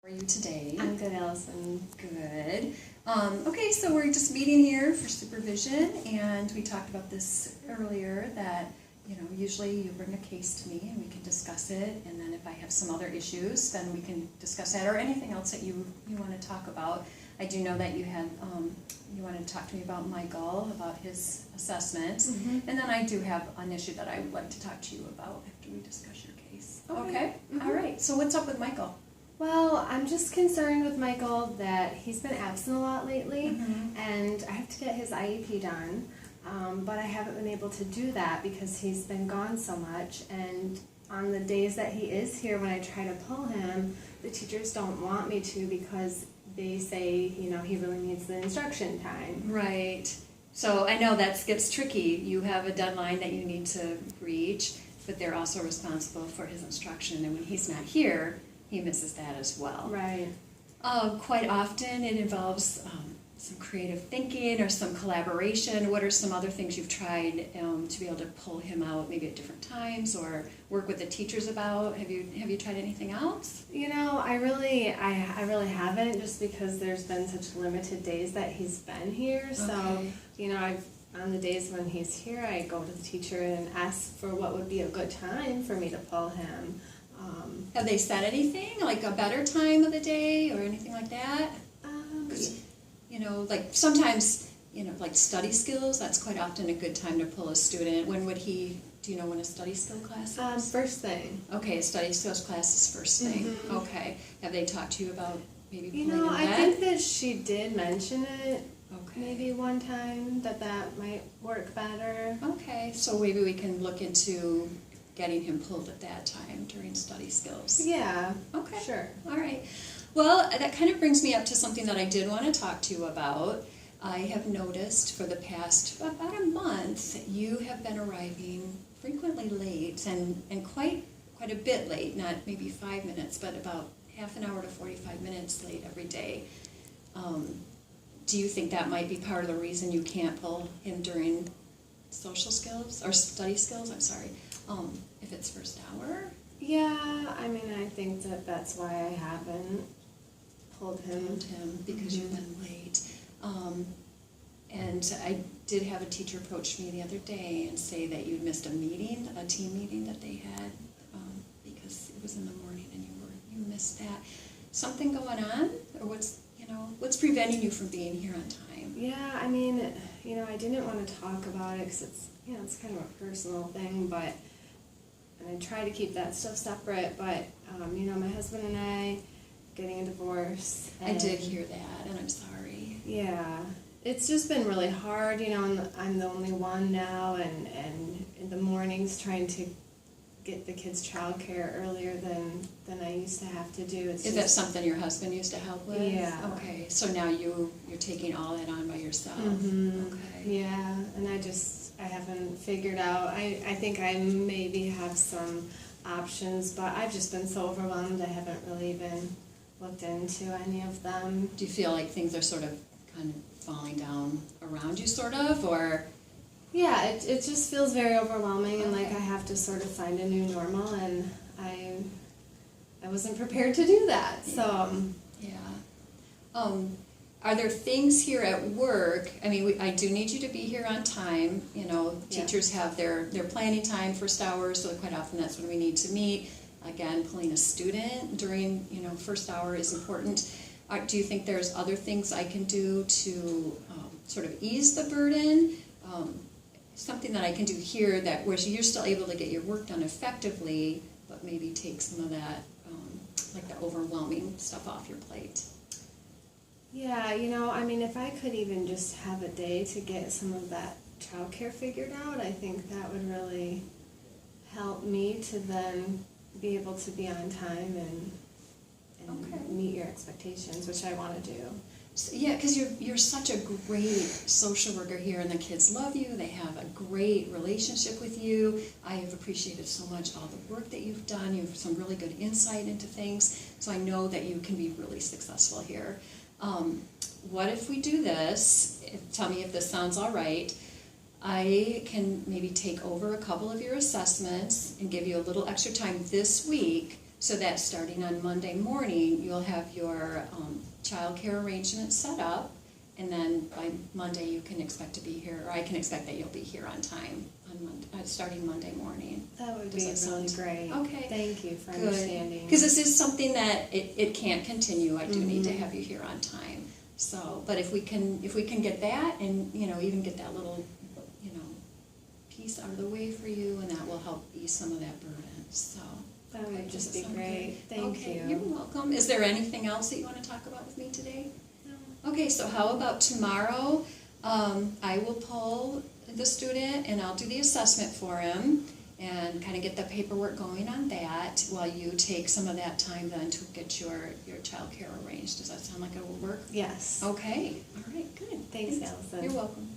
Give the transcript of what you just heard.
How are you today? I'm good, Allison. Good. Okay, so we're just meeting here for supervision, and we talked about this earlier that, usually you bring a case to me and we can discuss it, and then if I have some other issues, then we can discuss that, or anything else that you want to talk about. I do know that you had, you wanted to talk to me about Michael, about his assessment, and then I do have an issue that I would like to talk to you about after we discuss your case. Okay? All right, so what's up with Michael? Well, I'm just concerned with Michael that he's been absent a lot lately, and I have to get his IEP done, but I haven't been able to do that because he's been gone so much, and on the days that he is here, when I try to pull him, the teachers don't want me to because they say, he really needs the instruction time. Right. So I know that gets tricky. You have a deadline that you need to reach, but they're also responsible for his instruction, and when he's not here, he misses that as well. Right. Quite often it involves some creative thinking or some collaboration. What are some other things you've tried to be able to pull him out maybe at different times or work with the teachers about? Have you tried anything else? I really haven't, just because there's been such limited days that he's been here. So, I've on the days when he's here, I go to the teacher and ask for what would be a good time for me to pull him. Have they said anything, like a better time of the day or anything like that? Like sometimes, like study skills, that's quite often a good time to pull a student. When would he, do you know when a study skill class is? First thing. Okay, a study skills class is first thing. Okay. Have they talked to you about maybe pulling him I then? think that she did mention it maybe one time, that might work better. Okay, so maybe we can look into getting him pulled at that time during study skills. Yeah. Okay. Sure. All right. Well, that kind of brings me up to something that I did want to talk to you about. I have noticed for the past about a month, you have been arriving frequently late and quite a bit late, not maybe 5 minutes, but about half an hour to 45 minutes late every day. Do you think that might be part of the reason you can't pull him during social skills, or study skills, I'm sorry, if it's first hour? Yeah, I think that's why I haven't pulled him. Because you've been late. And I did have a teacher approach me the other day and say that you'd missed a meeting, a team meeting that they had, because it was in the morning and you missed that. Something going on, or what's preventing you from being here on time? Yeah, I didn't want to talk about it because it's kind of a personal thing, but I try to keep that stuff separate. But my husband and I getting a divorce. I did hear that, and I'm sorry. Yeah, it's just been really hard. And I'm the only one now, and in the mornings trying to get the kids' childcare earlier than I used to have to do. Is that something your husband used to help with? Yeah. Okay, so now you're taking all that on by yourself. Okay. Yeah, and I haven't figured out. I think I maybe have some options, but I've just been so overwhelmed I haven't really even looked into any of them. Do you feel like things are sort of kind of falling down around you, sort of, or? Yeah, it just feels very overwhelming, and like I have to sort of find a new normal, and I wasn't prepared to do that. So yeah. Are there things here at work? I do need you to be here on time. Teachers have their planning time, first hour, so quite often that's when we need to meet. Again, pulling a student during first hour is important. Do you think there's other things I can do to sort of ease the burden? Something that I can do here that where you're still able to get your work done effectively, but maybe take some of that, like the overwhelming stuff off your plate. Yeah, if I could even just have a day to get some of that childcare figured out, I think that would really help me to then be able to be on time and meet your expectations, which I want to do. So, yeah, because you're such a great social worker here, and the kids love you. They have a great relationship with you. I have appreciated so much all the work that you've done. You have some really good insight into things, so I know that you can be really successful here. What if we do this? Tell me if this sounds all right. I can maybe take over a couple of your assessments and give you a little extra time this week so that starting on Monday morning, you'll have your childcare arrangements set up, and then by Monday you can expect to be here, or I can expect that you'll be here on time on Monday, starting Monday morning. That would Does be that really sound great. okay? Thank you for Good. understanding. Because this is something that it can't continue. I do need to Mhm. have you here on time. So, but if we can get that, and even get that little piece out of the way for you, and that will help ease some of that burden. So That would does just that be sound great. good? Thank Okay, you. you're welcome. Is there anything else that you want to talk about with me today? No. Okay, so how about tomorrow? I will pull the student and I'll do the assessment for him and kind of get the paperwork going on that while you take some of that time then to get your child care arranged. Does that sound like it will work? Yes. Okay, all right, good. Thanks, Allison. You're welcome.